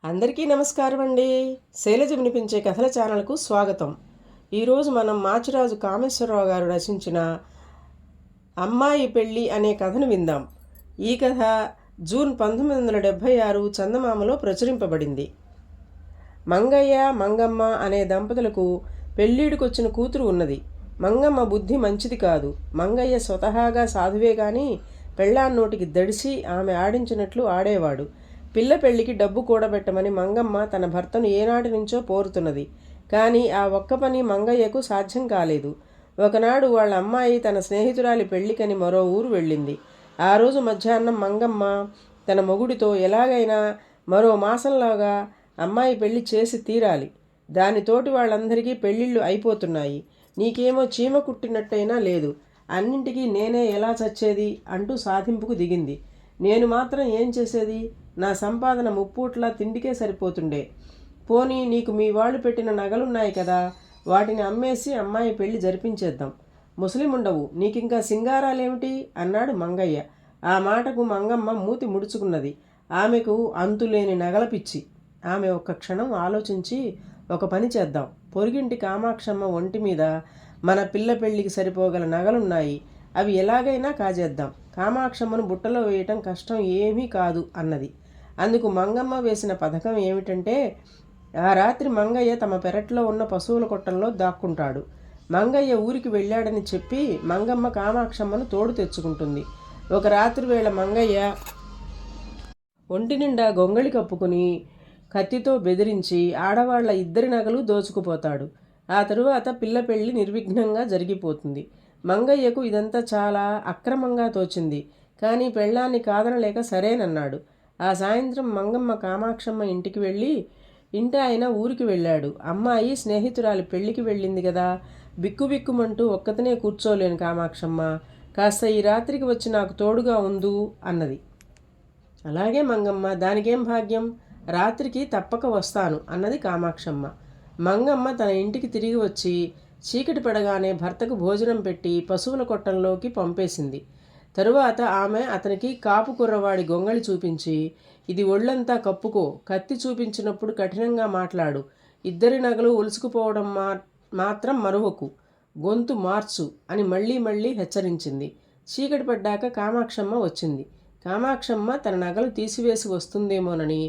అందరికీ నమస్కారం అండి. శైలజ వినిపించే కథల ఛానల్కు స్వాగతం. ఈరోజు మనం మాచిరాజు కామేశ్వరరావు గారు రచించిన అమ్మాయి పెళ్ళి అనే కథను విందాం. ఈ కథ జూన్ 1976 చందమామలో ప్రచురింపబడింది. మంగయ్య మంగమ్మ అనే దంపతులకు పెళ్ళిడికొచ్చిన కూతురు ఉన్నది. మంగమ్మ బుద్ధి మంచిది కాదు. మంగయ్య స్వతహాగా సాధువే కానీ పెళ్ళాన్నోటికి దడిసి ఆమె ఆడించినట్లు ఆడేవాడు. పిల్ల పెళ్లికి డబ్బు కూడబెట్టమని మంగమ్మ తన భర్తను ఏనాటి నుంచో పోరుతున్నది. కానీ ఆ ఒక్క పని మంగయ్యకు సాధ్యం కాలేదు. ఒకనాడు వాళ్ళ అమ్మాయి తన స్నేహితురాలి పెళ్లికని మరో ఊరు వెళ్ళింది. ఆ రోజు మధ్యాహ్నం మంగమ్మ తన మొగుడితో ఎలాగైనా మరో మాసంలాగా అమ్మాయి పెళ్లి చేసి తీరాలి. దానితోటి వాళ్ళందరికీ పెళ్ళిళ్ళు అయిపోతున్నాయి. నీకేమో చీమ కుట్టినట్టయినా లేదు. అన్నింటికీ నేనే ఎలా చచ్చేది అంటూ సాధింపుకు దిగింది. నేను మాత్రం ఏం చేసేది? నా సంపాదన ముప్పూట్లా తిండికే సరిపోతుండే. పోనీ నీకు మీ వాళ్ళు పెట్టిన నగలున్నాయి కదా, వాటిని అమ్మేసి అమ్మాయి పెళ్లి జరిపించేద్దాం. ముసలిముండవు, నీకింకా సింగారాలేమిటి అన్నాడు మంగయ్య. ఆ మాటకు మంగమ్మ మూతి ముడుచుకున్నది. ఆమెకు అంతులేని నగల పిచ్చి. ఆమె ఒక్క క్షణం ఆలోచించి, ఒక పని చేద్దాం. పొరుగింటి కామాక్షమ్మ ఒంటి మీద మన పిల్ల పెళ్లికి సరిపోగల నగలున్నాయి. అవి ఎలాగైనా కాజేద్దాం. కామాక్షమ్మను బుట్టలో వేయటం కష్టం ఏమీ కాదు అన్నది. అందుకు మంగమ్మ వేసిన పథకం ఏమిటంటే, ఆ రాత్రి మంగయ్య తమ పెరట్లో ఉన్న పశువుల కొట్టంలో దాక్కుంటాడు. మంగయ్య ఊరికి వెళ్ళాడని చెప్పి మంగమ్మ కామాక్షమ్మను తోడు తెచ్చుకుంటుంది. ఒక రాత్రి వేళ మంగయ్య ఒంటి నిండా గొంగళి కప్పుకుని కత్తితో బెదిరించి ఆడవాళ్ల ఇద్దరి నగలు దోచుకుపోతాడు. ఆ తరువాత పిల్ల పెళ్లి నిర్విఘ్నంగా జరిగిపోతుంది. మంగయ్యకు ఇదంతా చాలా అక్రమంగా తోచింది. కానీ పెళ్ళాన్ని కాదనలేక సరేనన్నాడు. ఆ సాయంత్రం మంగమ్మ కామాక్షమ్మ ఇంటికి వెళ్ళి, ఇంటి ఆయన ఊరికి వెళ్ళాడు. అమ్మాయి స్నేహితురాలి పెళ్లికి వెళ్ళింది కదా, బిక్కుబిక్కుమంటూ ఒక్కతనే కూర్చోలేను కామాక్షమ్మ, కాస్త ఈ రాత్రికి వచ్చి నాకు తోడుగా ఉండు అన్నది. అలాగే మంగమ్మ, దానికేం భాగ్యం, రాత్రికి తప్పక వస్తాను అన్నది కామాక్షమ్మ. మంగమ్మ తన ఇంటికి తిరిగి వచ్చి చీకటి పడగానే భర్తకు భోజనం పెట్టి పశువుల కొట్టంలోకి పంపేసింది. తరువాత ఆమె అతనికి కాపు కుర్రవాడి గొంగళి చూపించి, ఇది ఒళ్ళంతా కప్పుకో, కత్తి చూపించినప్పుడు కఠినంగా మాట్లాడు, ఇద్దరి నగలు ఒలుసుకుపోవడం మాత్రం మరువకు, గొంతు మార్చు అని మళ్ళీ మళ్ళీ హెచ్చరించింది. చీకటి పడ్డాక కామాక్షమ్మ వచ్చింది. కామాక్షమ్మ తన నగలు తీసివేసి వస్తుందేమోనని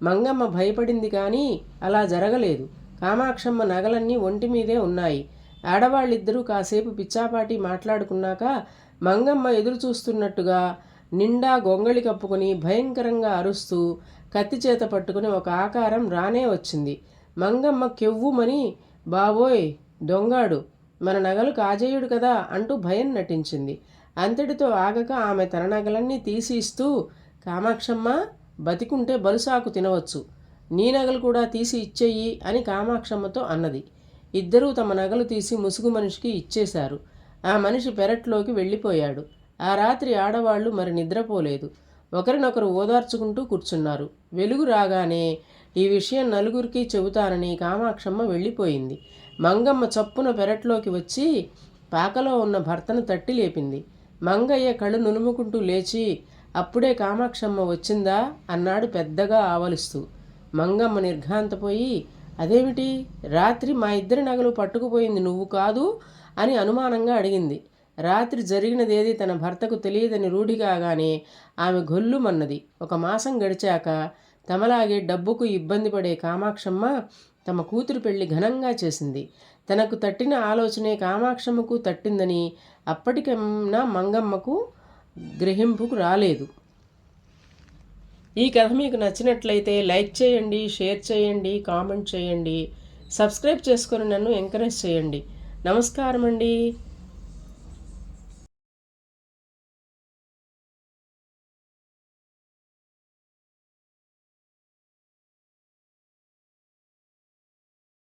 మంగమ్మ భయపడింది. కానీ అలా జరగలేదు. కామాక్షమ్మ నగలన్నీ ఒంటి మీదే ఉన్నాయి. ఆడవాళ్ళిద్దరూ కాసేపు పిచ్చాపాటి మాట్లాడుకున్నాక మంగమ్మ ఎదురు చూస్తున్నట్టుగా నిండా గొంగళి కప్పుకొని భయంకరంగా అరుస్తూ కత్తి చేత పట్టుకుని ఒక ఆకారం రానే వచ్చింది. మంగమ్మ కెవ్వుమని, బాబోయ్ దొంగాడు, మన నగలు కాజేయుడు కదా అంటూ భయం నటించింది. అంతటితో ఆగక ఆమె తన నగలన్నీ తీసి ఇస్తూ, కామాక్షమ్మ, బతికుంటే బలుసాకు తినవచ్చు, నీ నగలు కూడా తీసి ఇచ్చేయి అని కామాక్షమ్మతో అన్నది. ఇద్దరూ తమ నగలు తీసి ముసుగు మనిషికి ఇచ్చేశారు. ఆ మనిషి పెరట్లోకి వెళ్ళిపోయాడు. ఆ రాత్రి ఆడవాళ్లు మరి నిద్రపోలేదు. ఒకరినొకరు ఓదార్చుకుంటూ కూర్చున్నారు. వెలుగు రాగానే ఈ విషయం నలుగురికి చెబుతానని కామాక్షమ్మ వెళ్ళిపోయింది. మంగమ్మ చప్పున పెరట్లోకి వచ్చి పాకలో ఉన్న భర్తను తట్టి లేపింది. మంగయ్య కళ్ళు నులుముకుంటూ లేచి, అప్పుడే కామాక్షమ్మ వచ్చిందా అన్నాడు పెద్దగా ఆవలిస్తూ. మంగమ్మ నిర్ఘాంతపోయి, అదేమిటి, రాత్రి మా ఇద్దరి నగలు పట్టుకుపోయింది నువ్వు కాదు అని అనుమానంగా అడిగింది. రాత్రి జరిగినదేది తన భర్తకు తెలియదని రూఢి కాగానే ఆమె గొల్లుమన్నది. ఒక మాసం గడిచాక తమలాగే డబ్బుకు ఇబ్బంది పడే కామాక్షమ్మ తమ కూతురు పెళ్లి ఘనంగా చేసింది. తనకు తట్టిన ఆలోచనే కామాక్షమ్మకు తట్టిందని అప్పటికన్నా మంగమ్మకు గ్రహింపుకు రాలేదు. ఈ కథ మీకు నచ్చినట్లయితే లైక్ చేయండి, షేర్ చేయండి, కామెంట్ చేయండి, సబ్స్క్రైబ్ చేసుకొని నన్ను ఎంకరేజ్ చేయండి. నమస్కారం అండి.